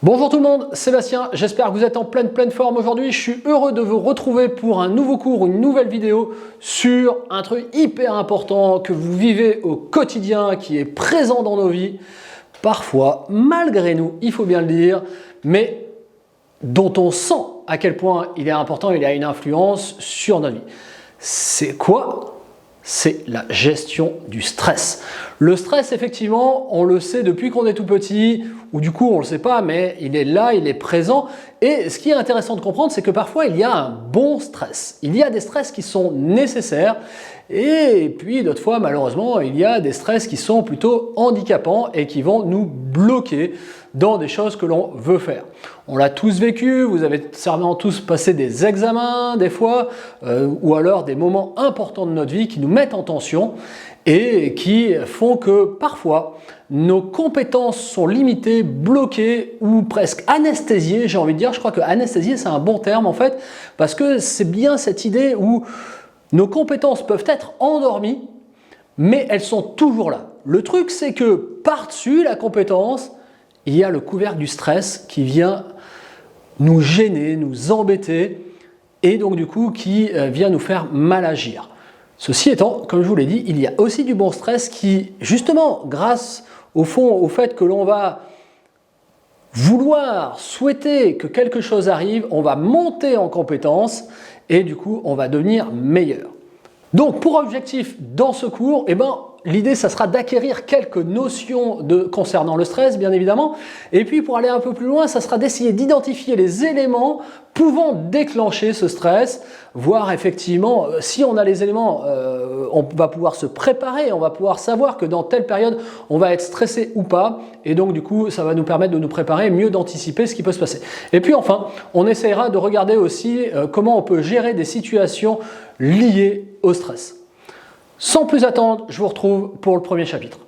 Bonjour tout le monde, Sébastien, j'espère que vous êtes en pleine forme aujourd'hui. Je suis heureux de vous retrouver pour un nouveau cours, une nouvelle vidéo sur un truc hyper important que vous vivez au quotidien, qui est présent dans nos vies, parfois malgré nous, il faut bien le dire, mais dont on sent à quel point il est important, il a une influence sur notre vie. C'est quoi ? C'est la gestion du stress. Le stress, effectivement, on le sait depuis qu'on est tout petit, ou du coup on ne le sait pas, mais il est là, il est présent. Et ce qui est intéressant de comprendre, c'est que parfois il y a un bon stress. Il y a des stress qui sont nécessaires, et puis d'autres fois, malheureusement, il y a des stress qui sont plutôt handicapants et qui vont nous bloquer dans des choses que l'on veut faire. On l'a tous vécu, vous avez certainement tous passé des examens des fois, ou alors des moments importants de notre vie qui nous mettent en tension et qui font que parfois nos compétences sont limitées, bloquées ou presque anesthésiées, j'ai envie de dire. Je crois que anesthésier c'est un bon terme en fait, parce que c'est bien cette idée où nos compétences peuvent être endormies, mais elles sont toujours là. Le truc c'est que par-dessus la compétence, il y a le couvercle du stress qui vient nous gêner, nous embêter et donc du coup qui vient nous faire mal agir. Ceci étant, comme je vous l'ai dit, il y a aussi du bon stress qui, justement, grâce au fait que l'on va vouloir, souhaiter que quelque chose arrive, on va monter en compétence et du coup, on va devenir meilleur. Donc, pour objectif dans ce cours, l'idée, ça sera d'acquérir quelques notions concernant le stress, bien évidemment. Et puis, pour aller un peu plus loin, ça sera d'essayer d'identifier les éléments pouvant déclencher ce stress, voir effectivement, si on a les éléments, on va pouvoir se préparer, on va pouvoir savoir que dans telle période, on va être stressé ou pas. Et donc, du coup, ça va nous permettre de nous préparer, mieux d'anticiper ce qui peut se passer. Et puis, enfin, on essaiera de regarder aussi comment on peut gérer des situations liées au stress. Sans plus attendre, je vous retrouve pour le premier chapitre.